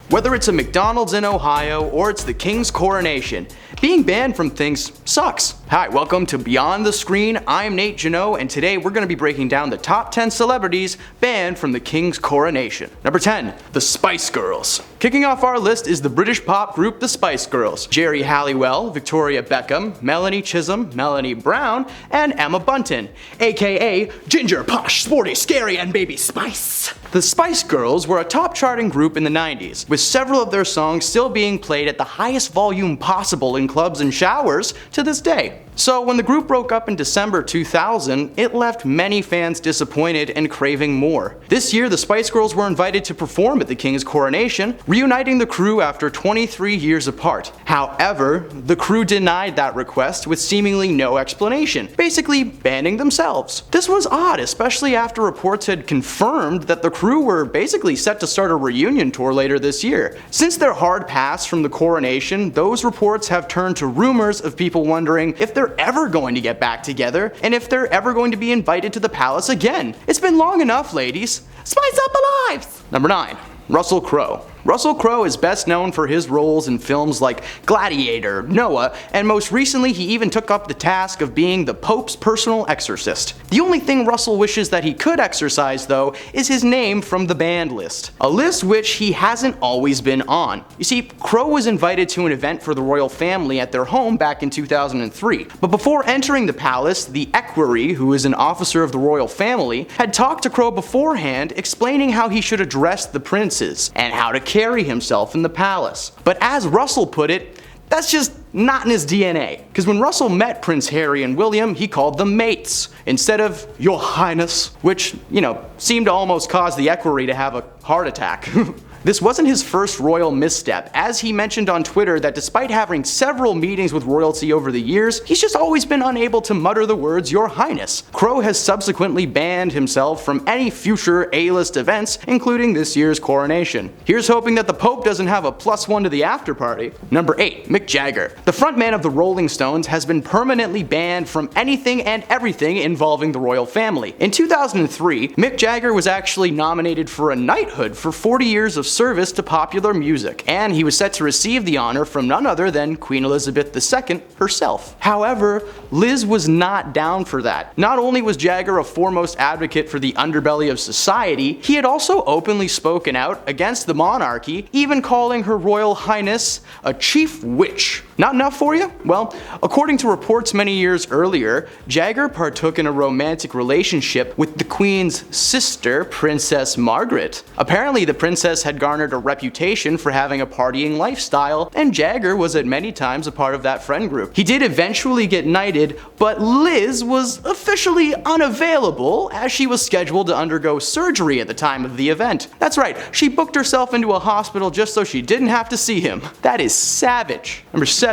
Whether it's a McDonald's in Ohio or it's the King's Coronation, being banned from things sucks. Hi, welcome to Beyond the Screen. I'm Nate Janot, and today we're going to be breaking down the top 10 celebrities banned from the King's Coronation. Number 10, the Spice Girls. Kicking off our list is the British pop group the Spice Girls. Geri Halliwell, Victoria Beckham, Melanie Chisholm, Melanie Brown, and Emma Bunton, aka Ginger, Posh, Sporty, Scary, and Baby Spice. The Spice Girls were a top charting group in the 90s, with several of their songs still being played at the highest volume possible in clubs and showers to this day. So when the group broke up in December 2000, it left many fans disappointed and craving more. This year, the Spice Girls were invited to perform at the King's Coronation, reuniting the crew after 23 years apart. However, the crew denied that request with seemingly no explanation, basically banning themselves. This was odd, especially after reports had confirmed that the crew were basically set to start a reunion tour later this year. Since their hard pass from the Coronation, those reports have turned to rumors of people wondering if they're ever going to get back together and if they're ever going to be invited to the palace again. It's been long enough, ladies. Spice up our lives! Number 9. Rusell Crowe. Rusell Crowe is best known for his roles in films like Gladiator, Noah, and most recently he even took up the task of being the Pope's personal exorcist. The only thing Russell wishes that he could exorcise, though, is his name from the banned list. A list which he hasn't always been on. You see, Crowe was invited to an event for the royal family at their home back in 2003. But before entering the palace, the equerry, who is an officer of the royal family, had talked to Crowe beforehand, explaining how he should address the princes and how to carry himself in the palace. But as Russell put it, that's just not in his DNA. Because when Russell met Prince Harry and William, he called them mates instead of Your Highness, which, seemed to almost cause the equerry to have a heart attack. This wasn't his first royal misstep, as he mentioned on Twitter that despite having several meetings with royalty over the years, he's just always been unable to mutter the words Your Highness. Crowe has subsequently banned himself from any future A-list events, including this year's coronation. Here's hoping that the Pope doesn't have a +1 to the after party. Number 8. Mick Jagger. The frontman of the Rolling Stones has been permanently banned from anything and everything involving the royal family. In 2003, Mick Jagger was actually nominated for a knighthood for 40 years of service to popular music, and he was set to receive the honor from none other than Queen Elizabeth II herself. However, Liz was not down for that. Not only was Jagger a foremost advocate for the underbelly of society, he had also openly spoken out against the monarchy, even calling Her Royal Highness a chief witch. Not enough for you? Well, according to reports many years earlier, Jagger partook in a romantic relationship with the Queen's sister, Princess Margaret. Apparently, the princess had garnered a reputation for having a partying lifestyle, and Jagger was at many times a part of that friend group. He did eventually get knighted, but Liz was officially unavailable as she was scheduled to undergo surgery at the time of the event. That's right, she booked herself into a hospital just so she didn't have to see him. That is savage. Number 7.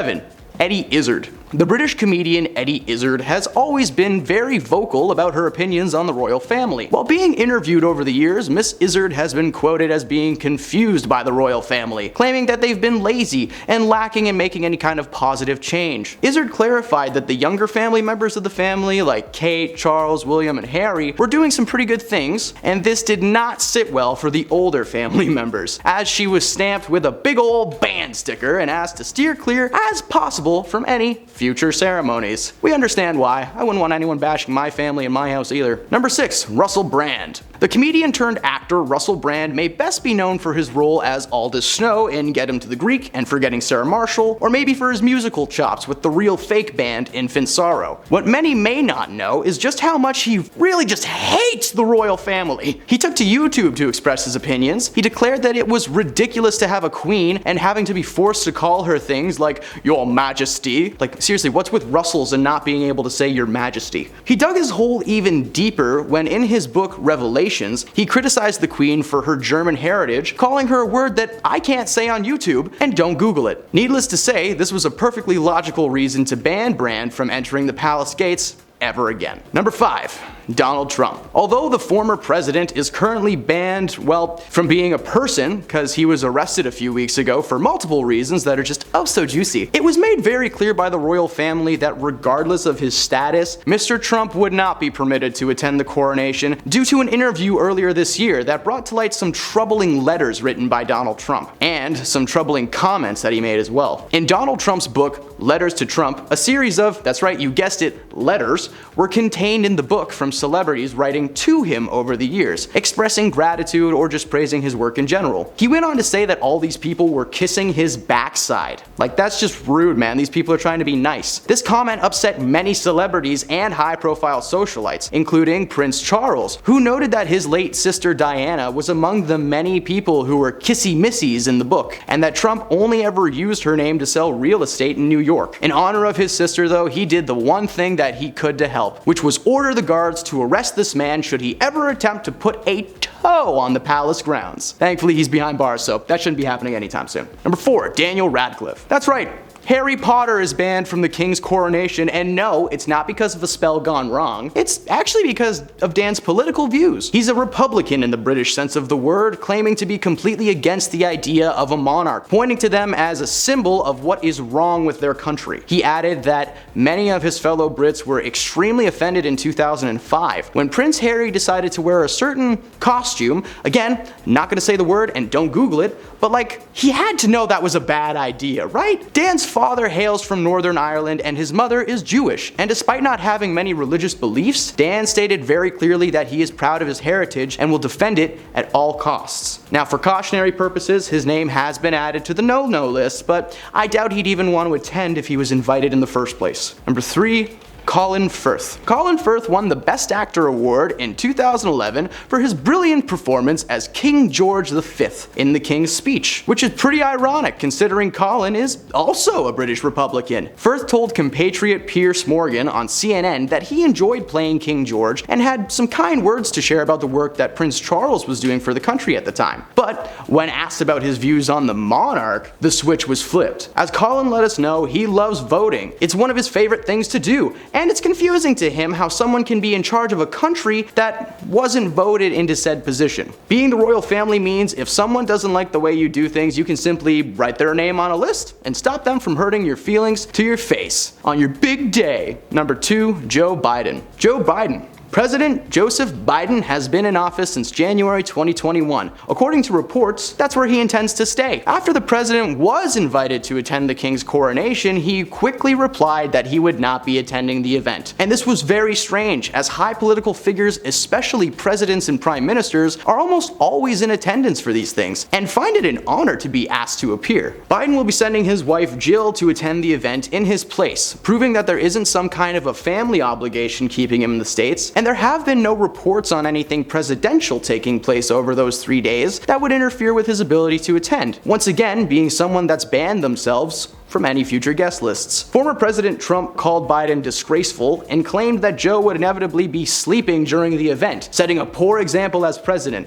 Eddie Izzard. The British comedian Eddie Izzard has always been very vocal about her opinions on the royal family. While being interviewed over the years, Miss Izzard has been quoted as being confused by the royal family, claiming that they've been lazy and lacking in making any kind of positive change. Izzard clarified that the younger family members of the family, like Kate, Charles, William, and Harry, were doing some pretty good things, and this did not sit well for the older family members, as she was stamped with a big ol' ban sticker and asked to steer clear as possible from any future ceremonies. We understand why. I wouldn't want anyone bashing my family in my house either. Number 6. Russell Brand. The comedian turned actor Russell Brand may best be known for his role as Aldous Snow in Get Him to the Greek and Forgetting Sarah Marshall, or maybe for his musical chops with the real fake band Infant Sorrow. What many may not know is just how much he really just hates the royal family. He took to YouTube to express his opinions. He declared that it was ridiculous to have a queen and having to be forced to call her things like Your Majesty. Like, seriously, what's with Russells and not being able to say Your Majesty? He dug his hole even deeper when in his book Revelation, he criticized the Queen for her German heritage, calling her a word that I can't say on YouTube, and don't Google it. Needless to say, this was a perfectly logical reason to ban Brand from entering the palace gates ever again. Number 5. Donald Trump. Although the former president is currently banned, well, from being a person because he was arrested a few weeks ago for multiple reasons that are just oh so juicy, it was made very clear by the royal family that regardless of his status, Mr. Trump would not be permitted to attend the coronation due to an interview earlier this year that brought to light some troubling letters written by Donald Trump, and some troubling comments that he made as well. In Donald Trump's book, Letters to Trump, a series of, that's right, you guessed it, letters, were contained in the book from celebrities writing to him over the years, expressing gratitude or just praising his work in general. He went on to say that all these people were kissing his backside. Like, that's just rude, man. These people are trying to be nice. This comment upset many celebrities and high-profile socialites, including Prince Charles, who noted that his late sister Diana was among the many people who were kissy-missies in the book, and that Trump only ever used her name to sell real estate in New York. In honor of his sister, though, he did the one thing that he could to help, which was order the guards to arrest this man should he ever attempt to put a toe on the palace grounds. Thankfully, he's behind bars, so that shouldn't be happening anytime soon. Number 4, Daniel Radcliffe. That's right. Harry Potter is banned from the King's coronation, and no, it's not because of a spell gone wrong. It's actually because of Dan's political views. He's a Republican in the British sense of the word, claiming to be completely against the idea of a monarch, pointing to them as a symbol of what is wrong with their country. He added that many of his fellow Brits were extremely offended in 2005 when Prince Harry decided to wear a certain costume. Again, not gonna say the word and don't Google it, but like, he had to know that was a bad idea, right? Dan's father hails from Northern Ireland and his mother is Jewish, and despite not having many religious beliefs, Dan stated very clearly that he is proud of his heritage and will defend it at all costs. Now, for cautionary purposes, his name has been added to the no-no list, but I doubt he'd even want to attend if he was invited in the first place. Number 3, Colin Firth. Colin Firth won the Best Actor award in 2011 for his brilliant performance as King George V in The King's Speech, which is pretty ironic considering Colin is also a British Republican. Firth told compatriot Piers Morgan on CNN that he enjoyed playing King George and had some kind words to share about the work that Prince Charles was doing for the country at the time. But when asked about his views on the monarch, the switch was flipped. As Colin let us know, he loves voting. It's one of his favorite things to do, and it's confusing to him how someone can be in charge of a country that wasn't voted into said position. Being the royal family means if someone doesn't like the way you do things, you can simply write their name on a list and stop them from hurting your feelings to your face on your big day. Number 2, Joe Biden. Joe Biden. President Joseph Biden has been in office since January 2021. According to reports, that's where he intends to stay. After the president was invited to attend the King's coronation, he quickly replied that he would not be attending the event. And this was very strange, as high political figures, especially presidents and prime ministers, are almost always in attendance for these things, and find it an honor to be asked to appear. Biden will be sending his wife Jill to attend the event in his place, proving that there isn't some kind of a family obligation keeping him in the States, and there have been no reports on anything presidential taking place over those 3 days that would interfere with his ability to attend. Once again, being someone that's banned themselves from any future guest lists. Former President Trump called Biden disgraceful and claimed that Joe would inevitably be sleeping during the event, setting a poor example as president.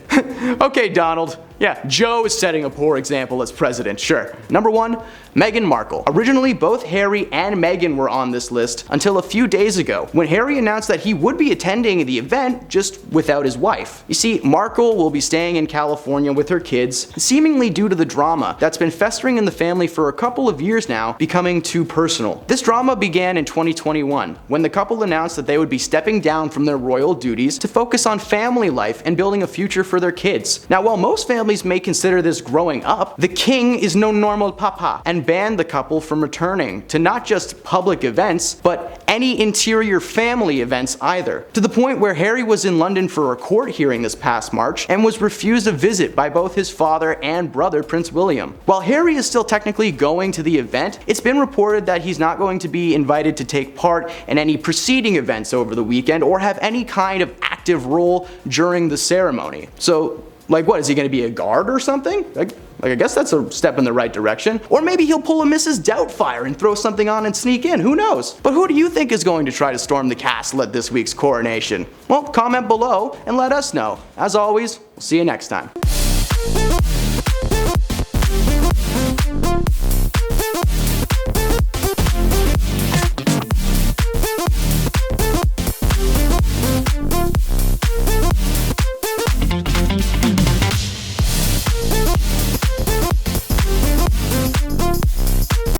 Okay, Donald. Yeah, Joe is setting a poor example as president, sure. Number 1, Meghan Markle. Originally, both Harry and Meghan were on this list until a few days ago, when Harry announced that he would be attending the event just without his wife. You see, Markle will be staying in California with her kids, seemingly due to the drama that's been festering in the family for a couple of years now, becoming too personal. This drama began in 2021, when the couple announced that they would be stepping down from their royal duties to focus on family life and building a future for their kids. Now, while most families may consider this growing up, the king is no normal papa and banned the couple from returning to not just public events, but any interior family events either. To the point where Harry was in London for a court hearing this past March and was refused a visit by both his father and brother Prince William. While Harry is still technically going to the event, it's been reported that he's not going to be invited to take part in any preceding events over the weekend or have any kind of active role during the ceremony. So, like, what, is he going to be a guard or something? Like, I guess that's a step in the right direction. Or maybe he'll pull a Mrs. Doubtfire and throw something on and sneak in, who knows? But who do you think is going to try to storm the castle at this week's coronation? Well, comment below and let us know. As always, we'll see you next time.